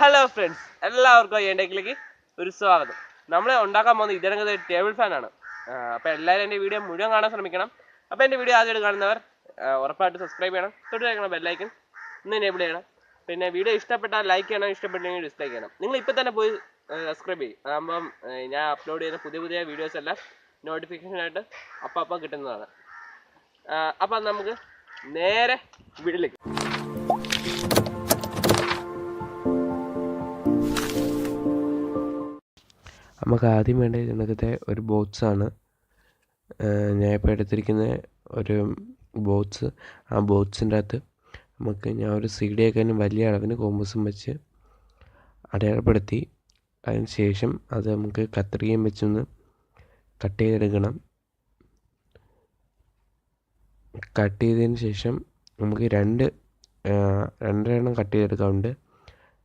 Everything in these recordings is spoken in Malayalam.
ഹലോ ഫ്രണ്ട്സ്, എല്ലാവർക്കും എൻ്റെക്കിലേക്ക് ഒരു സ്വാഗതം. നമ്മൾ ഉണ്ടാക്കാൻ പോകുന്ന ഇതിനകത്ത് ടേബിൾ ഫാനാണ്. അപ്പോൾ എല്ലാവരും എൻ്റെ വീഡിയോ മുഴുവൻ കാണാൻ ശ്രമിക്കണം. അപ്പോൾ എൻ്റെ വീഡിയോ ആദ്യമായിട്ട് കാണുന്നവർ ഉറപ്പായിട്ട് സബ്സ്ക്രൈബ് ചെയ്യണം, തൊട്ട് കഴിക്കണം ബെല്ലൈക്കൻ ഒന്ന് എനേബിൾ ചെയ്യണം. പിന്നെ വീഡിയോ ഇഷ്ടപ്പെട്ടാൽ ലൈക്ക് ചെയ്യണം, ഇഷ്ടപ്പെട്ടില്ലെങ്കിൽ ഡിസ്ലൈക്ക് ചെയ്യണം. നിങ്ങൾ ഇപ്പോൾ തന്നെ പോയി സബ്സ്ക്രൈബ് ചെയ്യും, അതാകുമ്പം ഞാൻ അപ്ലോഡ് ചെയ്യുന്ന പുതിയ പുതിയ വീഡിയോസ് എല്ലാം നോട്ടിഫിക്കേഷനായിട്ട് അപ്പം കിട്ടുന്നതാണ്. അപ്പം നമുക്ക് നേരെ വീട്ടിലേക്ക്. നമുക്ക് ആദ്യം വേണ്ടത് ഇതിനകത്തെ ഒരു ബോക്സാണ്. ഞാൻ ഇപ്പോൾ എടുത്തിരിക്കുന്ന ഒരു ബോക്സ്. ആ ബോക്സിൻ്റെ അകത്ത് ഞാൻ ഒരു CD വലിയ അളവിന് കോമ്പസും വെച്ച് അടയാളപ്പെടുത്തി. അതിന് ശേഷം അത് നമുക്ക് കത്രികയും വെച്ചൊന്ന് കട്ട് ചെയ്തെടുക്കണം. കട്ട് ചെയ്തതിന് ശേഷം നമുക്ക് രണ്ടെണ്ണം കട്ട് ചെയ്തെടുക്കാറുണ്ട്.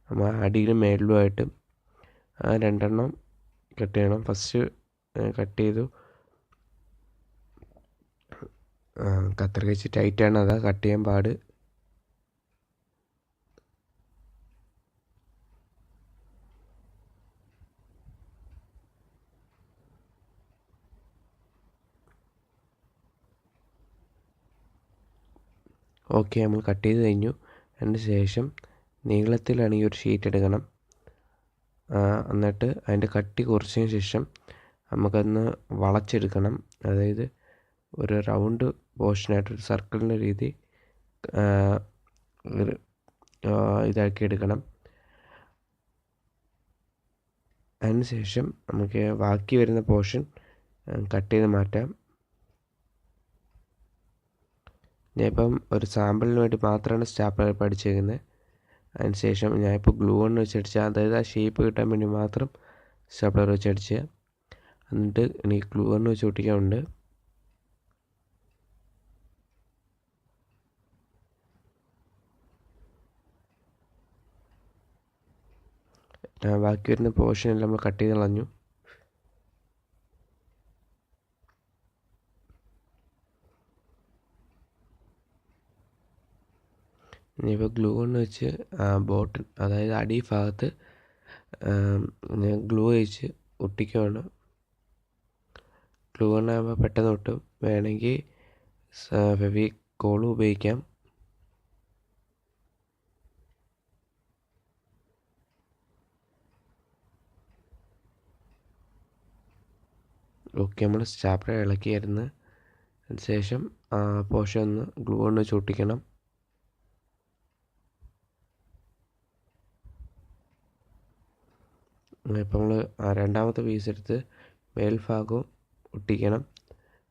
നമ്മൾ അടിയിലും മേളിലുമായിട്ട് ആ രണ്ടെണ്ണം കട്ട് ചെയ്യണം. ഫസ്റ്റ് കട്ട് ചെയ്തു. കത്രിക വെച്ച് ടൈറ്റാണ്, അതാ കട്ട് ചെയ്യാൻ പാട്. ഓക്കെ, നമ്മൾ കട്ട് ചെയ്ത് കഴിഞ്ഞു. അതിന് ശേഷം നീളത്തിലാണെങ്കിൽ ഒരു ഷീറ്റ് എടുക്കണം. എന്നിട്ട് അതിൻ്റെ കട്ടി കുറച്ചതിന് ശേഷം നമുക്കൊന്ന് വളച്ചെടുക്കണം. അതായത് ഒരു റൗണ്ട് പോർഷനായിട്ട് ഒരു സർക്കിളിൻ്റെ രീതി ഇതാക്കി എടുക്കണം. അതിന് ശേഷം നമുക്ക് ബാക്കി വരുന്ന പോർഷൻ കട്ട് ചെയ്ത് മാറ്റാം. ഞാനിപ്പം ഒരു സാമ്പിളിന് വേണ്ടി മാത്രമാണ് സ്റ്റാപ്ലർ പഠിച്ചേക്കുന്നത്. അതിന് ശേഷം ഞാനിപ്പോൾ ഗ്ലൂ ഗൺ വെച്ചടിച്ച, അതായത് ആ ഷേപ്പ് കിട്ടാൻ വേണ്ടി മാത്രം സ്റ്റാപ്ലർ വെച്ചടിച്ച്, എന്നിട്ട് എനിക്ക് ഗ്ലൂ ഗൺ വെച്ച് ഒട്ടിക്കാനുണ്ട്. ബാക്കി വരുന്ന പോർഷൻ എല്ലാം നമ്മൾ കട്ട് ചെയ്ത് കളഞ്ഞു. ഇനിയിപ്പോൾ ഗ്ലൂ ഗൺ വെച്ച് ബോട്ടിൽ, അതായത് അടിഭാഗത്ത് ഞാൻ ഗ്ലൂ വെച്ച് ഒട്ടിക്കുകയാണ്. ഗ്ലൂ ഗൺ ആകുമ്പോൾ പെട്ടെന്ന് ഒട്ടും. വേണമെങ്കിൽ ഫെവിക്കോളും ഉപയോഗിക്കാം. ഓക്കെ, നമ്മൾ സ്റ്റാപ്ലർ ഇളക്കിയായിരുന്നു. അതിന് ശേഷം പോർഷൻ ഒന്ന് ഗ്ലൂ ഗൺ വെച്ച് ഒട്ടിക്കണം. ഇപ്പം നമ്മൾ രണ്ടാമത്തെ പീസ് എടുത്ത് മേൽഭാഗവും ഒട്ടിക്കണം.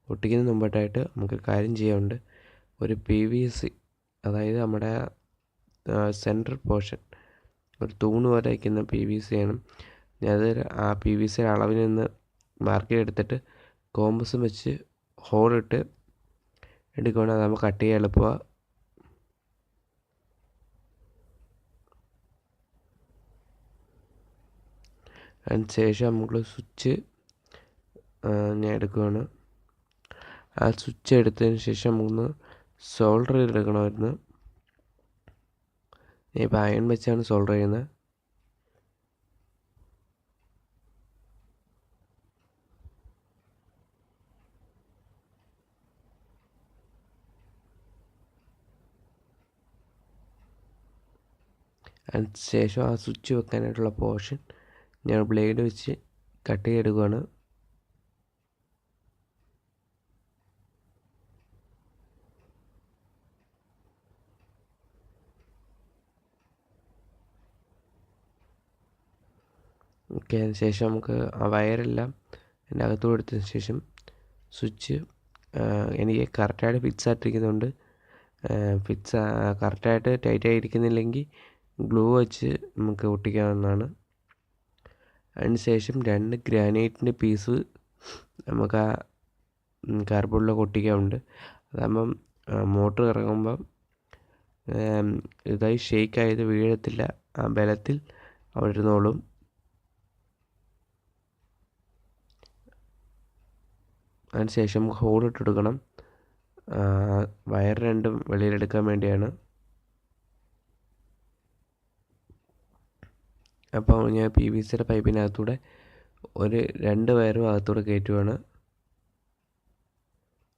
ഒട്ടിക്കുന്നതിന് മുമ്പായിട്ടായിട്ട് നമുക്ക് കാര്യം ചെയ്യാനുണ്ട്. ഒരു PVC, അതായത് നമ്മുടെ സെൻട്രൽ പോർഷൻ, ഒരു തൂണ് പോലെ വയ്ക്കുന്ന PVC ആണ്. അത് ആ PVC അളവിൽ നിന്ന് മാർക്ക് ചെയ്തെടുത്തിട്ട് കോമ്പസും വെച്ച് ഹോളിട്ട് എടുക്കുകയാണെങ്കിൽ അത് നമുക്ക് കട്ട് ചെയ്യാൻ എളുപ്പമാണ്. അതിന് ശേഷം നമ്മൾ സ്വിച്ച് ഞാൻ എടുക്കുകയാണ്. ആ സ്വിച്ച് എടുത്തതിന് ശേഷം നമുക്കൊന്ന് സോൾഡർ ചെയ്തെടുക്കണമായിരുന്നു. ഞാൻ ഇപ്പോൾ അയൺ വെച്ചാണ് സോൾഡർ ചെയ്യുന്നത്. അതിന് ശേഷം ആ സ്വിച്ച് വെക്കാനായിട്ടുള്ള പോർഷൻ ഞാൻ ബ്ലേഡ് വെച്ച് കട്ട് ചെയ്തെടുക്കുകയാണ്. ഓക്കെ, അതിന് ശേഷം നമുക്ക് ആ വയറെല്ലാം എൻ്റെ അകത്ത് കൊടുത്തതിന് ശേഷം സ്വിച്ച് എനിക്ക് കറക്റ്റായിട്ട് ഫിക്സ് ആയിട്ടിരിക്കുന്നുണ്ട്. കറക്റ്റായിട്ട് ടൈറ്റായിരിക്കുന്നില്ലെങ്കിൽ ഗ്ലൂ വെച്ച് നമുക്ക് ഒട്ടിക്കാവുന്നതാണ്. അതിന് ശേഷം 2 ഗ്രാനൈറ്റിൻ്റെ പീസ് നമുക്ക് ആ കാർബോർഡിലൊക്കെ ഒട്ടിക്കാറുണ്ട്. അതാകുമ്പം മോട്ടർ ഇറങ്ങുമ്പം ഇതായി ഷെയ്ക്കായത് വീഴത്തില്ല, ആ ബലത്തിൽ അവിടെ ഇരുന്നോളും. അതിന് ശേഷം ഹോളിട്ട് കൊടുക്കണം. വയർ രണ്ടും വെളിയിലെടുക്കാൻ വേണ്ടിയാണ്. അപ്പോൾ ഞാൻ PVCയുടെ പൈപ്പിനകത്തൂടെ ഒരു 2 വയറും അകത്തൂടെ കയറ്റുവാണ്.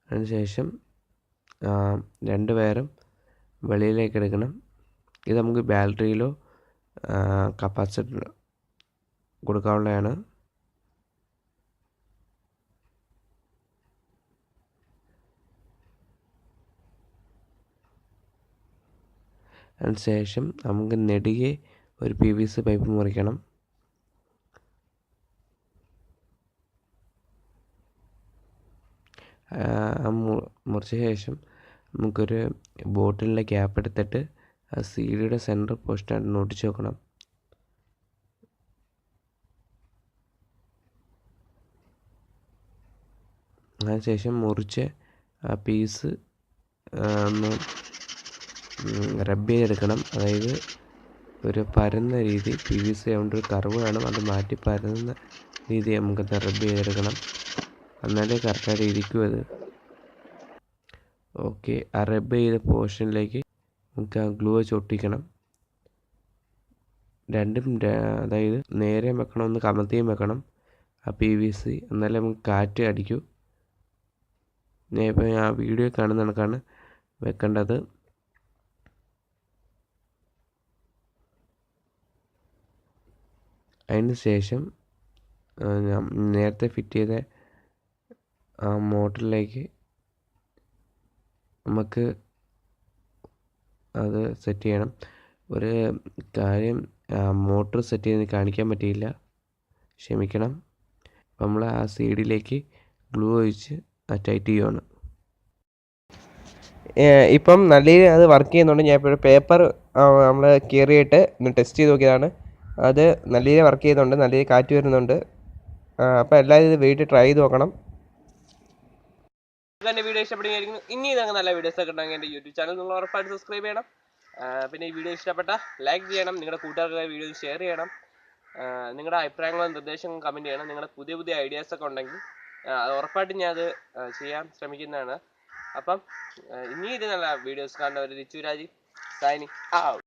അതിനുശേഷം 2 വയറും വെളിയിലേക്ക് എടുക്കണം. ഇത് നമുക്ക് ബാറ്ററിയിലോ കപ്പാസിറ്ററിലോ കൊടുക്കാനുള്ളതാണ്. അതിനുശേഷം നമുക്ക് നെടുകെ ഒരു PVC പൈപ്പ് മുറിക്കണം. മുറിച്ച ശേഷം നമുക്കൊരു ബോട്ടിലിൻ്റെ ക്യാപ്പ് എടുത്തിട്ട് ആ സീഡിയുടെ സെൻറ്റർ പോസ്റ്റായിട്ട് ഒട്ടിച്ച് വെക്കണം. അതിനുശേഷം മുറിച്ച് ആ പീസ് ഒന്ന് റബ്ബ് ചെയ്തെടുക്കണം. അതായത് ഒരു പരന്ന രീതി PVC കൊണ്ട് ഒരു കർവ് വേണം, അത് മാറ്റി പരന്ന രീതി നമുക്കത് റബ്ബ് ചെയ്തെടുക്കണം. എന്നാലേ കറക്റ്റായിട്ട് ഇരിക്കും അത്. ഓക്കെ, ആ റബ്ബ് ചെയ്ത പോർഷനിലേക്ക് നമുക്ക് ആ ഗ്ലൂ വെച്ച് ഒട്ടിക്കണം. രണ്ടും അതായത് നേരെയും വെക്കണം, ഒന്ന് കമത്തിയും വെക്കണം ആ PVC, എന്നാലേ നമുക്ക് കാറ്റ് അടിക്കൂ. ഇപ്പോൾ ആ വീഡിയോ കാണുന്ന കണക്കാണ് വെക്കേണ്ടത്. അതിന് ശേഷം ഞാൻ നേരത്തെ ഫിറ്റ് ചെയ്ത ആ മോട്ടറിലേക്ക് നമുക്ക് അത് സെറ്റ് ചെയ്യണം. ഒരു കാര്യം, മോട്ടർ സെറ്റ് ചെയ്ത് കാണിക്കാൻ പറ്റിയില്ല, ക്ഷമിക്കണം. നമ്മൾ ആ സൈഡിലേക്ക് ഗ്ലൂ ഒഴിച്ച് ടൈറ്റ് ചെയ്യുവാണ്. ഇപ്പം നല്ല രീതിയിൽ അത് വർക്ക് ചെയ്യുന്നുണ്ട്. ഞാൻ ഇപ്പോൾ പേപ്പർ നമ്മൾ കീറിയിട്ട് ഒന്ന് ടെസ്റ്റ് ചെയ്ത് നോക്കിയതാണ്. അത് നല്ല രീതിയിൽ വർക്ക് ചെയ്യുന്നുണ്ട്, നല്ല രീതിയിൽ കാറ്റ് വരുന്നുണ്ട്. അപ്പോൾ എല്ലാവരും ഇത് വീട്ടിൽ ട്രൈ ചെയ്ത് നോക്കണം. എൻ്റെ വീഡിയോ ഇഷ്ടപ്പെടുകയായിരിക്കും. ഇനി ഇതങ്ങനെ നല്ല വീഡിയോസ് ഒക്കെ ഉണ്ടെങ്കിൽ എൻ്റെ യൂട്യൂബ് ചാനൽ നിങ്ങൾ ഉറപ്പായിട്ട് സബ്സ്ക്രൈബ് ചെയ്യണം. പിന്നെ ഈ വീഡിയോ ഇഷ്ടപ്പെട്ടാൽ ലൈക്ക് ചെയ്യണം, നിങ്ങളുടെ കൂട്ടുകാർക്ക് വീഡിയോ ഷെയർ ചെയ്യണം. നിങ്ങളുടെ അഭിപ്രായങ്ങളും നിർദ്ദേശങ്ങളും കമൻറ്റ് ചെയ്യണം. നിങ്ങളുടെ പുതിയ പുതിയ ഐഡിയാസൊക്കെ ഉണ്ടെങ്കിൽ അത് ഉറപ്പായിട്ടും ഞാൻ അത് ചെയ്യാൻ ശ്രമിക്കുന്നതാണ്. അപ്പം ഇനി ഇത് നല്ല വീഡിയോസ് കാണുന്നവർ റിച്ചു രാജീവ് സൈനിങ് ഔട്ട്.